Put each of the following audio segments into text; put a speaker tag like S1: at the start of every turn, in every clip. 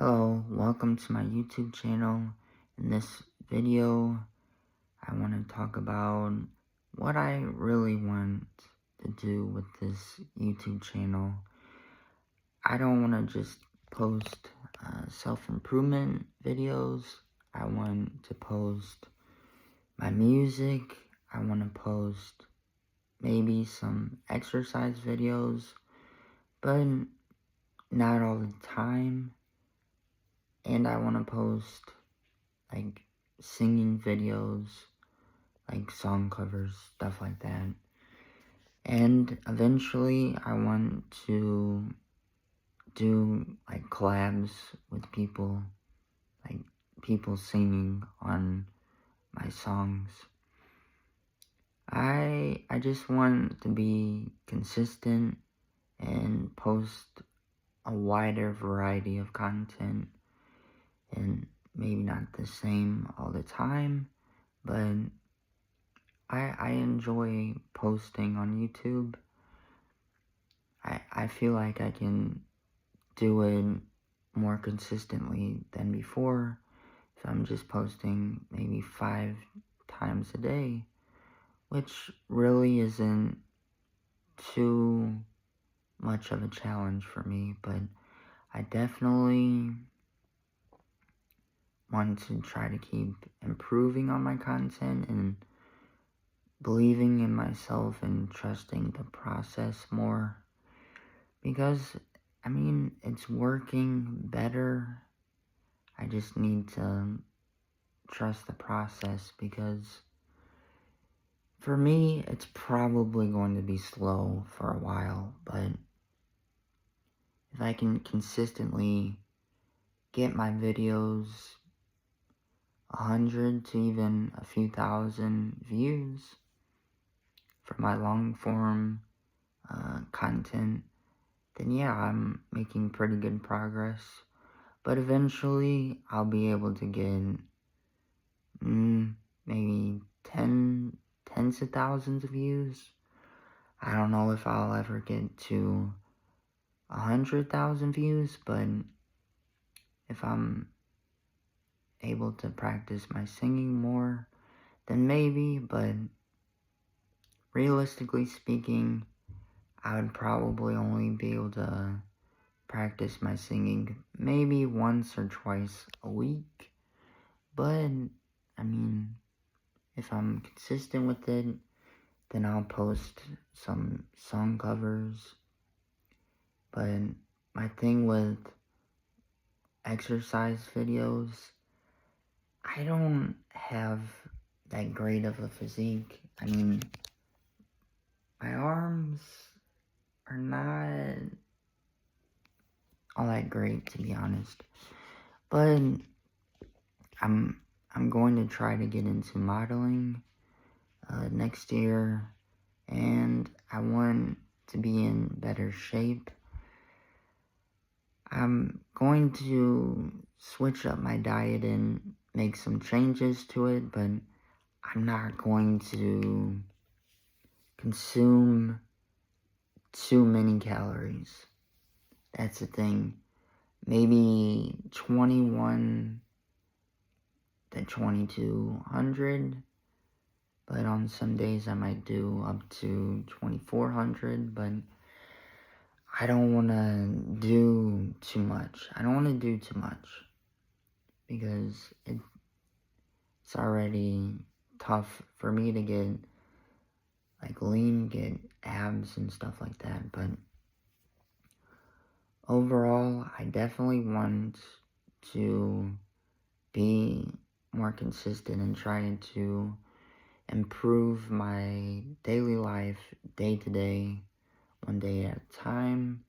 S1: Hello, welcome to my YouTube channel. In this video, I want to talk about what I really want to do with this YouTube channel. I don't want to just post self-improvement videos. I want to post my music. I want to post maybe some exercise videos, but not all the time. And I want to post like singing videos, like song covers, stuff like that. And eventually I want to do like collabs with people, like people singing on my songs. I just want to be consistent and post a wider variety of content, and maybe not the same all the time, but I enjoy posting on YouTube. I feel like I can do it more consistently than before if I'm just posting maybe 5 times a day, which really isn't too much of a challenge for me, but I definitely want to try to keep improving on my content and believing in myself and trusting the process more, because I mean, it's working better. I just need to trust the process, because for me it's probably going to be slow for a while, but if I can consistently get my videos 100 to even a few thousand views for my long form content, then yeah, I'm making pretty good progress. But eventually I'll be able to get maybe tens of thousands of views. I don't know if I'll ever get to 100,000 views, but if I'm able to practice my singing more, then maybe. But realistically speaking, I would probably only be able to practice my singing maybe once or twice a week. But I mean, if I'm consistent with it, then I'll post some song covers. But my thing with exercise videos, I don't have that great of a physique. I mean, my arms are not all that great, to be honest. But I'm going to try to get into modeling next year, and I want to be in better shape. I'm going to switch up my diet and make some changes to it, but I'm not going to consume too many calories. That's the thing. Maybe 21 to 2200, but on some days I might do up to 2400, but I don't want to do too much. I don't want to do too much, because it's already tough for me to get like lean, get abs and stuff like that. But overall, I definitely want to be more consistent and trying to improve my daily life day to day, one day at a time,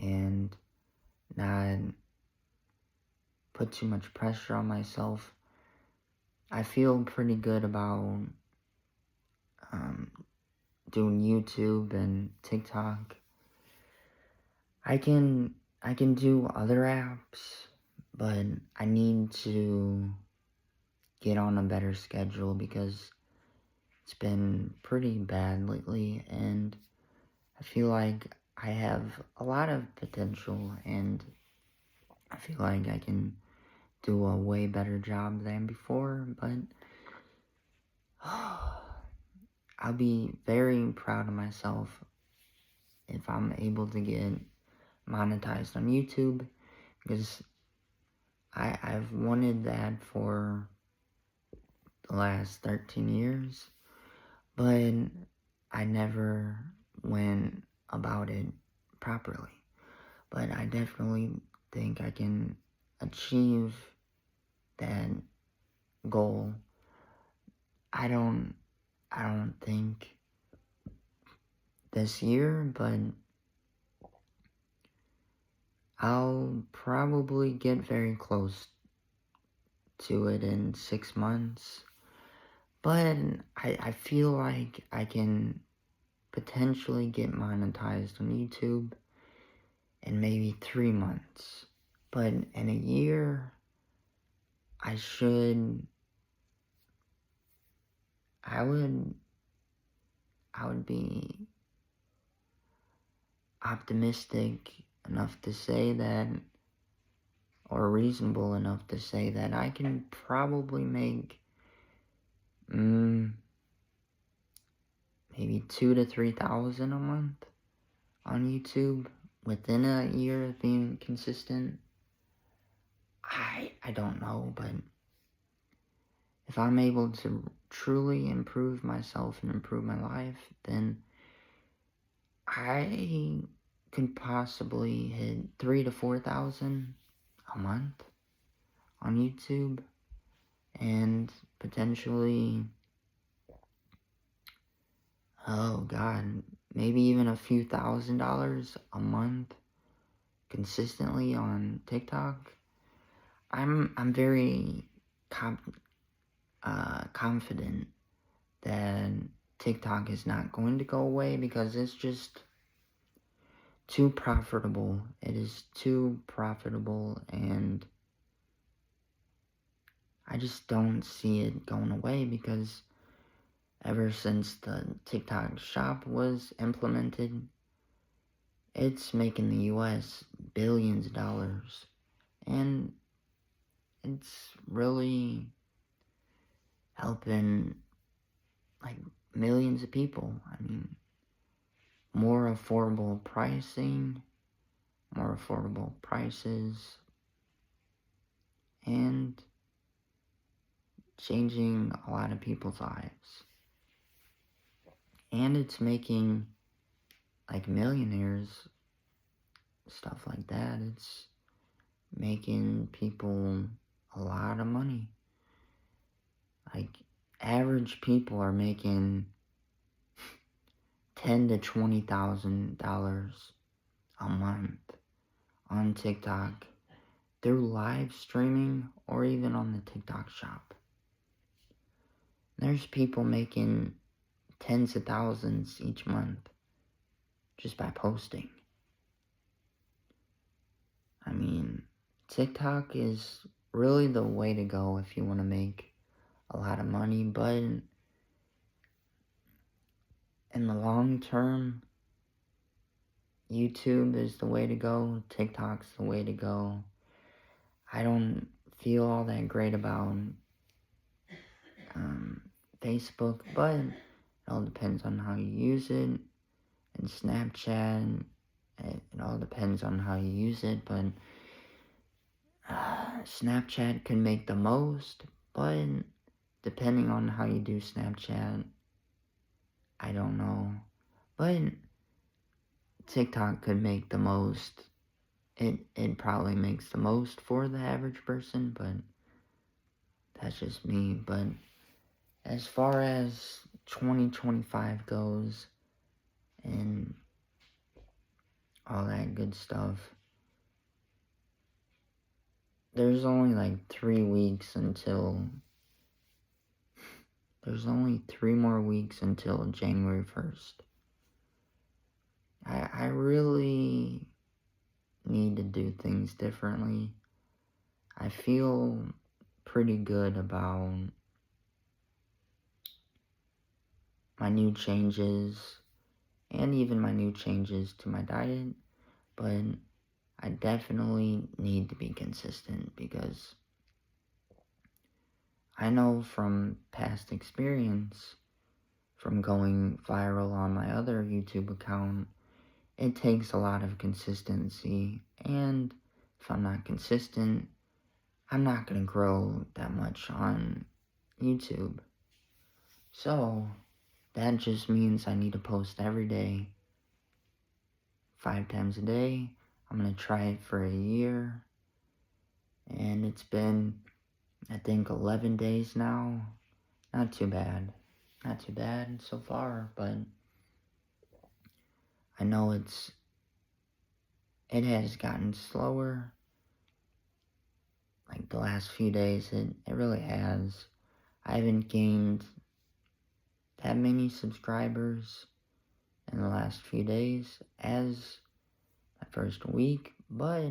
S1: and not put too much pressure on myself. I feel pretty good about doing YouTube and TikTok. I can do other apps, but I need to get on a better schedule, because it's been pretty bad lately, and I feel like I have a lot of potential, and I feel like I can do a way better job than before, but I'll be very proud of myself if I'm able to get monetized on YouTube, because I've wanted that for the last 13 years, but I never went about it properly. But I definitely think I can achieve that goal. I don't think this year, but I'll probably get very close to it in 6 months. But I feel like I can potentially get monetized on YouTube in maybe 3 months. But in a year, I would be optimistic enough to say that, or reasonable enough to say that I can probably make maybe 2,000 to 3,000 a month on YouTube within a year of being consistent. I don't know, but if I'm able to truly improve myself and improve my life, then I could possibly hit 3,000 to 4,000 a month on YouTube, and potentially, oh God, maybe even a few $1,000s a month consistently on TikTok. I'm very confident that TikTok is not going to go away, because it's just too profitable. It is too profitable, and I just don't see it going away, because ever since the TikTok shop was implemented, it's making the US billions of dollars, and it's really helping like millions of people. I mean, more affordable pricing, more affordable prices, and changing a lot of people's lives. And it's making like millionaires, stuff like that. It's making people a lot of money. Like, average people are making $10,000 to $20,000 a month on TikTok through live streaming, or even on the TikTok shop. There's people making tens of thousands each month just by posting. I mean, TikTok is really the way to go if you want to make a lot of money, but in the long term, YouTube is the way to go. TikTok's the way to go. I don't feel all that great about Facebook, but it all depends on how you use it. And Snapchat, it all depends on how you use it, but Snapchat can make the most, but depending on how you do Snapchat, I don't know. But TikTok could make the most. It probably makes the most for the average person, but that's just me. But as far as 2025 goes and all that good stuff, there's only like 3 weeks until, there's only 3 more weeks until January 1st. I really need to do things differently. I feel pretty good about my new changes, and even my new changes to my diet, but I definitely need to be consistent because I know from past experience, from going viral on my other YouTube account, it takes a lot of consistency, and if I'm not consistent, I'm not going to grow that much on YouTube. So, that just means I need to post every day, 5 times a day. I'm going to try it for a year, and it's been, I think, 11 days now. Not too bad. Not too bad so far, but I know it has gotten slower. Like the last few days, it really has. I haven't gained that many subscribers in the last few days as my first week, but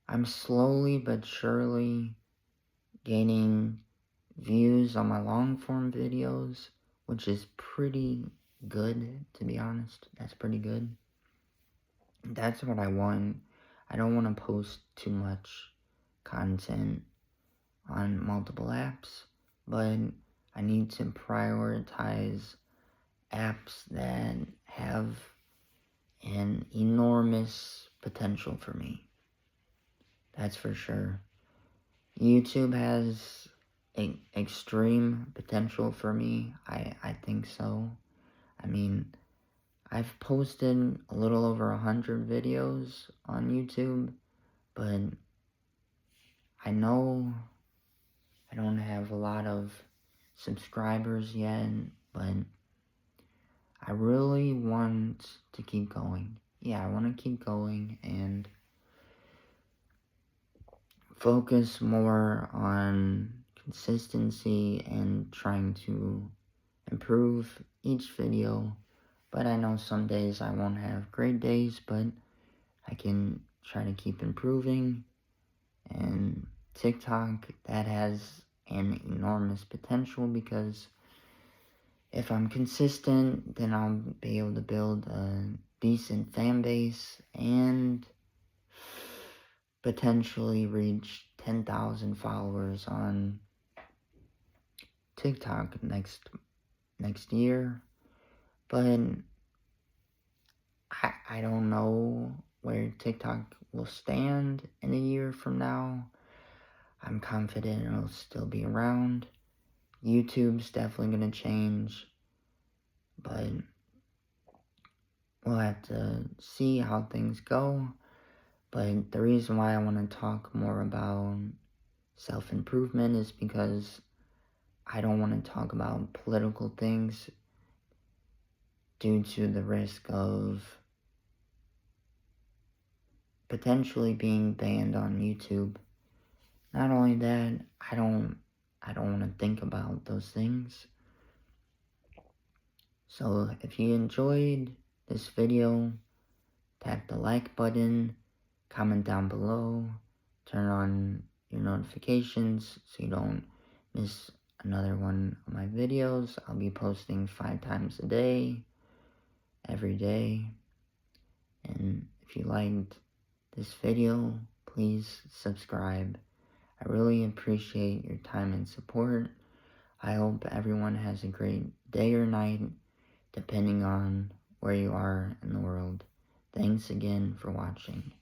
S1: I'm slowly but surely gaining views on my long form videos, which is pretty good, to be honest. That's pretty good. That's what I want. I don't want to post too much content on multiple apps, but I need to prioritize apps that have an enormous potential for me. That's for sure. YouTube has extreme potential for me. I think so. I mean, I've posted a little over 100 videos on YouTube, but I know I don't have a lot of subscribers yet, but I really want to keep going. Yeah, I want to keep going and focus more on consistency and trying to improve each video. But I know some days I won't have great days, but I can try to keep improving. And TikTok, that has an enormous potential because if I'm consistent, then I'll be able to build a decent fan base and potentially reach 10,000 followers on TikTok next year. But I don't know where TikTok will stand in a year from now. I'm confident it'll still be around. YouTube's definitely gonna change, but we'll have to see how things go. But the reason why I want to talk more about self-improvement is because I don't want to talk about political things due to the risk of potentially being banned on YouTube. Not only that, I don't want to think about those things. So if you enjoyed this video, tap the like button, comment down below, turn on your notifications so you don't miss another one of my videos. I'll be posting 5 times a day, every day. And if you liked this video, please subscribe. I really appreciate your time and support. I hope everyone has a great day or night, depending on where you are in the world. Thanks again for watching.